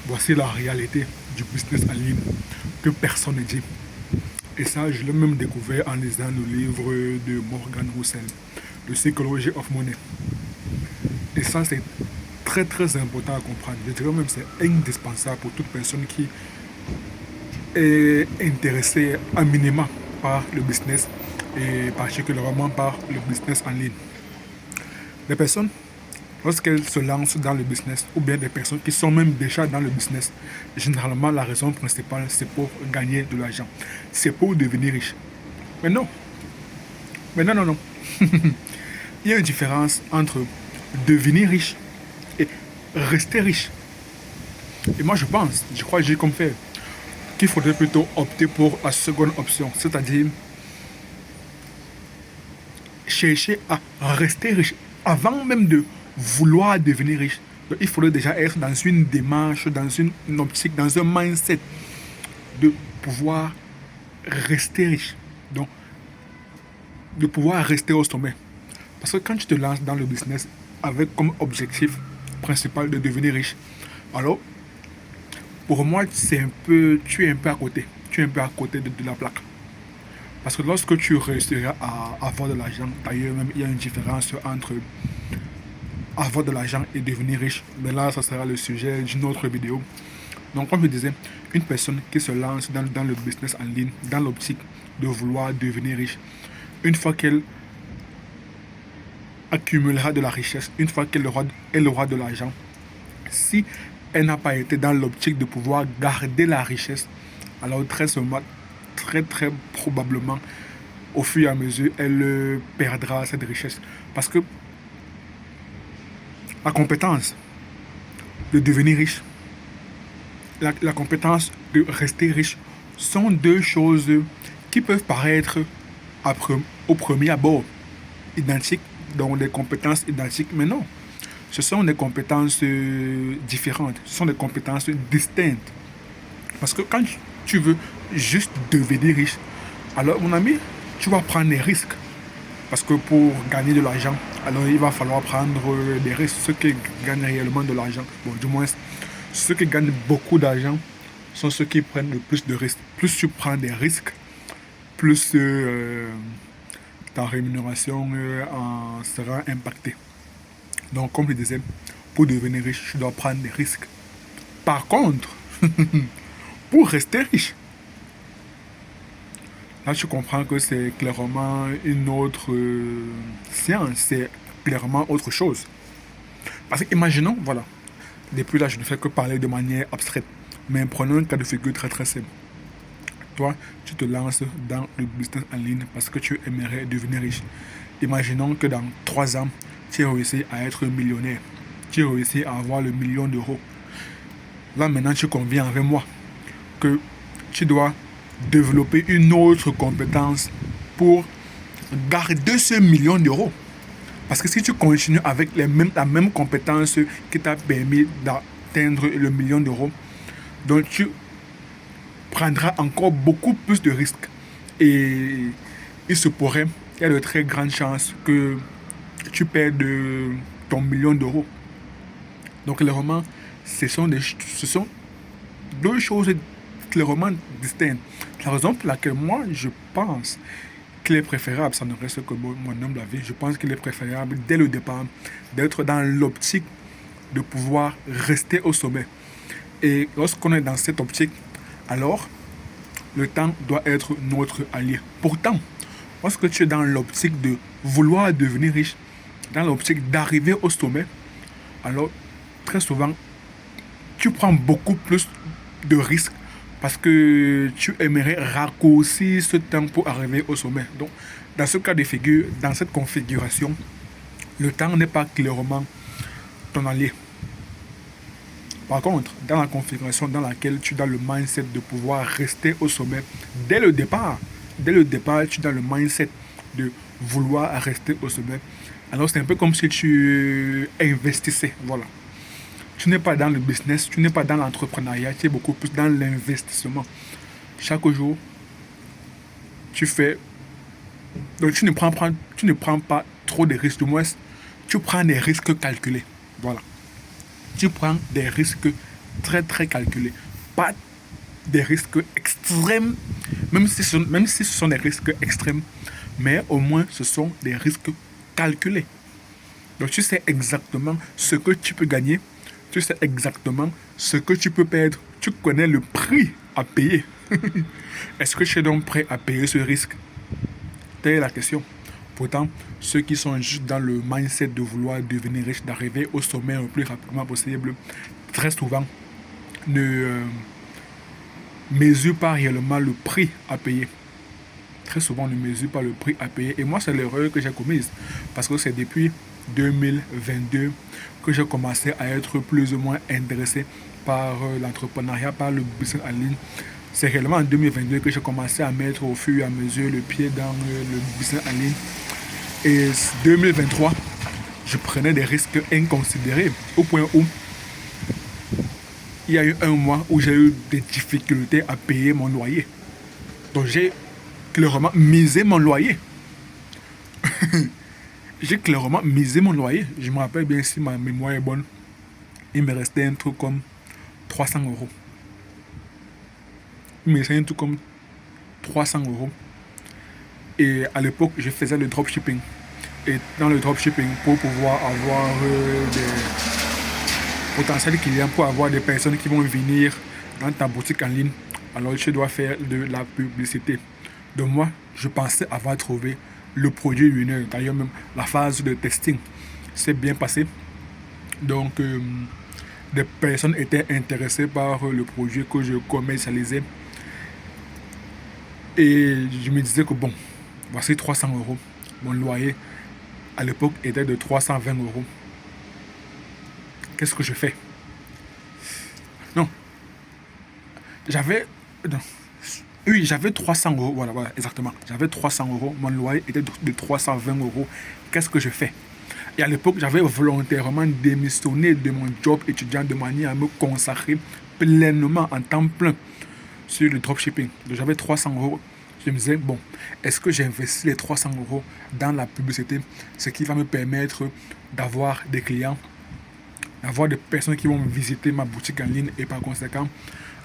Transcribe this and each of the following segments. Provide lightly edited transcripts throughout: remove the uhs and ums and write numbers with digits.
Voici la réalité du business en ligne que personne ne dit. Et ça, je l'ai même découvert en lisant le livre de Morgan Housel, The Psychology of Money. Et ça, c'est très très important à comprendre. Je dirais même que c'est indispensable pour toute personne qui est intéressée à minima par le business et particulièrement par le business en ligne. Les personnes, lorsqu'elles se lancent dans le business, ou bien des personnes qui sont même déjà dans le business, généralement la raison principale, c'est pour gagner de l'argent. C'est pour devenir riche. Mais non, mais non, non, non. Il y a une différence entre devenir riche et rester riche. Et moi, je crois, j'ai comme fait, qu'il faudrait plutôt opter pour la seconde option, c'est-à-dire chercher à rester riche avant même de vouloir devenir riche. Donc, il faudrait déjà être dans une démarche, dans une optique, dans un mindset de pouvoir rester riche. Donc, de pouvoir rester au sommet. Parce que quand tu te lances dans le business avec comme objectif principal de devenir riche, alors, pour moi, tu es un peu à côté. Tu es un peu à côté de la plaque. Parce que lorsque tu réussiras à avoir de l'argent, d'ailleurs, même il y a une différence entre avoir de l'argent et devenir riche. Mais là, ça sera le sujet d'une autre vidéo. Donc, comme je disais, une personne qui se lance dans le business en ligne, dans l'optique de vouloir devenir riche, une fois qu'elle accumulera de la richesse, une fois elle aura de l'argent, si elle n'a pas été dans l'optique de pouvoir garder la richesse, alors très très probablement, au fur et à mesure, elle perdra cette richesse. Parce que la compétence de devenir riche, la compétence de rester riche sont deux choses qui peuvent paraître au premier abord identiques, donc des compétences identiques, mais non. Ce sont des compétences différentes, ce sont des compétences distinctes. Parce que quand tu veux juste devenir riche, alors mon ami, tu vas prendre des risques. Parce que pour gagner de l'argent, alors il va falloir prendre des risques. Ceux qui gagnent réellement de l'argent, bon, du moins, ceux qui gagnent beaucoup d'argent sont ceux qui prennent le plus de risques. Plus tu prends des risques, plus ta rémunération en sera impactée. Donc, comme je disais, pour devenir riche, tu dois prendre des risques. Par contre, pour rester riche, là, tu comprends que c'est clairement une autre science, c'est clairement autre chose. Parce que, imaginons, voilà, depuis là, je ne fais que parler de manière abstraite, mais prenons un cas de figure très très simple. Toi, tu te lances dans le business en ligne parce que tu aimerais devenir riche. Imaginons que dans 3 ans, tu as réussi à être millionnaire. Tu as réussi à avoir le million d'euros. Là, maintenant, tu conviens avec moi que tu dois développer une autre compétence pour garder ce million d'euros. Parce que si tu continues avec la même compétence qui t'a permis d'atteindre le million d'euros, donc tu prendras encore beaucoup plus de risques. Et il se pourrait, il y a de très grandes chances que tu perdes ton million d'euros. Donc clairement, ce sont deux choses clairement distinctes. La raison pour laquelle moi, je pense qu'il est préférable, ça ne reste que mon humble avis, je pense qu'il est préférable dès le départ d'être dans l'optique de pouvoir rester au sommet. Et lorsqu'on est dans cette optique, alors le temps doit être notre allié. Pourtant, lorsque tu es dans l'optique de vouloir devenir riche, dans l'optique d'arriver au sommet, alors très souvent, tu prends beaucoup plus de risques parce que tu aimerais raccourcir ce temps pour arriver au sommet. Donc, dans ce cas de figure, dans cette configuration, le temps n'est pas clairement ton allié. Par contre, dans la configuration dans laquelle tu as le mindset de pouvoir rester au sommet dès le départ, tu as le mindset de vouloir rester au sommet. Alors c'est un peu comme si tu investissais, voilà. Tu n'es pas dans le business, tu n'es pas dans l'entrepreneuriat, tu es beaucoup plus dans l'investissement. Chaque jour, tu fais... Donc tu ne prends pas trop de risques, du moins, tu prends des risques calculés. Voilà. Tu prends des risques très très calculé. Pas des risques extrêmes, même si ce sont des risques extrêmes, mais au moins ce sont des risques calculés. Donc tu sais exactement ce que tu peux gagner, tu sais exactement ce que tu peux perdre, tu connais le prix à payer. Est-ce que tu es donc prêt à payer ce risque? Telle est la question. Pourtant, ceux qui sont juste dans le mindset de vouloir devenir riche, d'arriver au sommet le plus rapidement possible, très souvent ne mesurent pas réellement le prix à payer. Très souvent, on ne mesure pas le prix à payer. Et moi, c'est l'erreur que j'ai commise. Parce que c'est depuis 2022 que j'ai commencé à être plus ou moins intéressé par l'entrepreneuriat, par le business en ligne. C'est réellement en 2022 que j'ai commencé à mettre au fur et à mesure le pied dans le business en ligne. Et 2023, je prenais des risques inconsidérés au point où il y a eu un mois où j'ai eu des difficultés à payer mon loyer. Donc j'ai clairement misé mon loyer. J'ai clairement misé mon loyer. Je me rappelle bien, si ma mémoire est bonne, il me restait un truc comme 300 euros. Il me restait un truc comme 300 euros. Et à l'époque, je faisais le dropshipping. Et dans le dropshipping, pour pouvoir avoir des potentiels clients, pour avoir des personnes qui vont venir dans ta boutique en ligne, alors tu dois faire de la publicité. Donc moi, je pensais avoir trouvé le produit winner. D'ailleurs, même la phase de testing s'est bien passée. Donc, des personnes étaient intéressées par le produit que je commercialisais. Et je me disais que bon, voici 300 euros. Mon loyer, à l'époque, était de 320 euros. Qu'est-ce que je fais? Non, j'avais... non. Oui, j'avais 300 euros. Voilà, voilà, exactement. J'avais 300 euros. Mon loyer était de 320 euros. Qu'est-ce que je fais? Et à l'époque, j'avais volontairement démissionné de mon job étudiant de manière à me consacrer pleinement en temps plein sur le dropshipping. Donc j'avais 300 euros. Je me disais, bon, est-ce que j'investis les 300 euros dans la publicité, ce qui va me permettre d'avoir des clients, d'avoir des personnes qui vont visiter ma boutique en ligne et par conséquent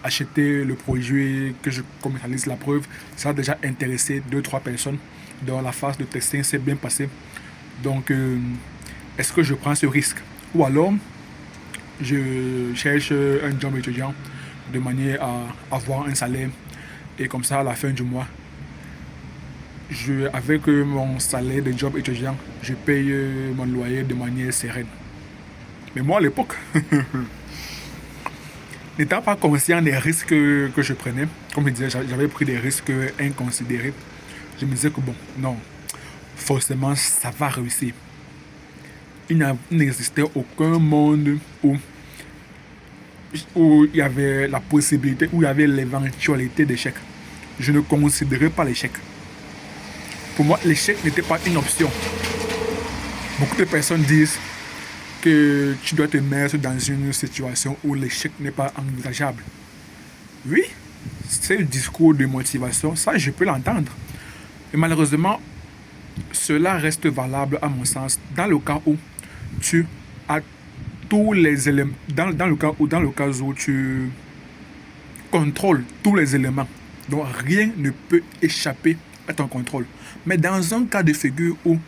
acheter le produit que je commercialise. La preuve, ça a déjà intéressé 2-3 personnes. Dans la phase de testing, c'est bien passé. Donc, est-ce que je prends ce risque? Ou alors, je cherche un job étudiant de manière à avoir un salaire. Et comme ça, à la fin du mois, avec mon salaire de job étudiant, je paye mon loyer de manière sereine. Mais moi, à l'époque, n'étant pas conscient des risques que je prenais, comme je disais, j'avais pris des risques inconsidérés. Je me disais que bon, non, forcément, ça va réussir. Il n'existait aucun monde où il y avait la possibilité, où il y avait l'éventualité d'échec. Je ne considérais pas l'échec. Pour moi, l'échec n'était pas une option. Beaucoup de personnes disent que tu dois te mettre dans une situation où l'échec n'est pas envisageable. Oui, c'est le discours de motivation, ça je peux l'entendre. Et malheureusement, cela reste valable à mon sens dans le cas où tu as tous les éléments, dans le cas où tu contrôles tous les éléments. Donc rien ne peut échapper à ton contrôle. Mais dans un cas de figure où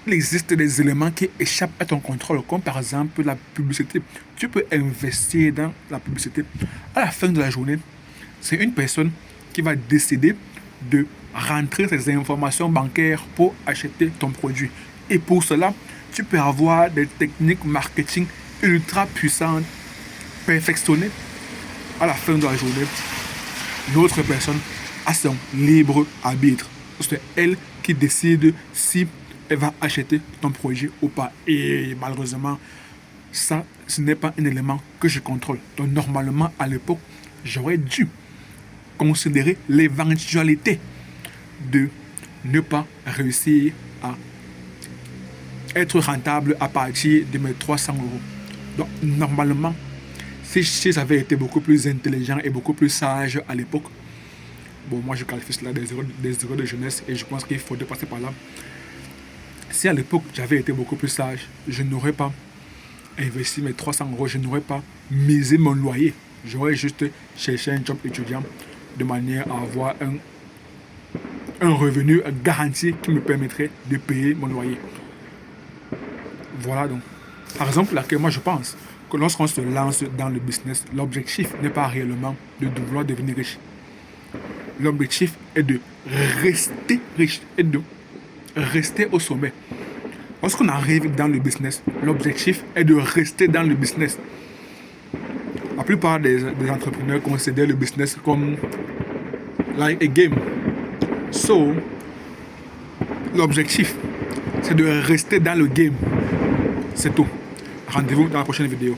il existe des éléments qui échappent à ton contrôle, comme par exemple la publicité, tu peux investir dans la publicité. À la fin de la journée, c'est une personne qui va décider de rentrer ses informations bancaires pour acheter ton produit. Et pour cela, tu peux avoir des techniques marketing ultra puissantes, perfectionnées. À la fin de la journée, l'autre personne a son libre arbitre. C'est elle qui décide si elle va acheter ton produit ou pas. Et malheureusement, ça, ce n'est pas un élément que je contrôle. Donc normalement, à l'époque, j'aurais dû considérer l'éventualité de ne pas réussir à être rentable à partir de mes 300 euros. Donc normalement, si j'avais été beaucoup plus intelligent et beaucoup plus sage à l'époque, bon, moi je qualifie cela des erreurs de jeunesse et je pense qu'il faudrait passer par là. Si à l'époque j'avais été beaucoup plus sage, je n'aurais pas investi mes 300 euros, je n'aurais pas misé mon loyer. J'aurais juste cherché un job étudiant de manière à avoir un revenu garanti qui me permettrait de payer mon loyer. Voilà donc. Par exemple, là, que moi je pense que lorsqu'on se lance dans le business, l'objectif n'est pas réellement de vouloir devenir riche. L'objectif est de rester riche et de rester au sommet. Lorsqu'on arrive dans le business, l'objectif est de rester dans le business. La plupart des entrepreneurs considèrent le business comme like a game. So, l'objectif, c'est de rester dans le game. C'est tout. Rendez-vous dans la prochaine vidéo.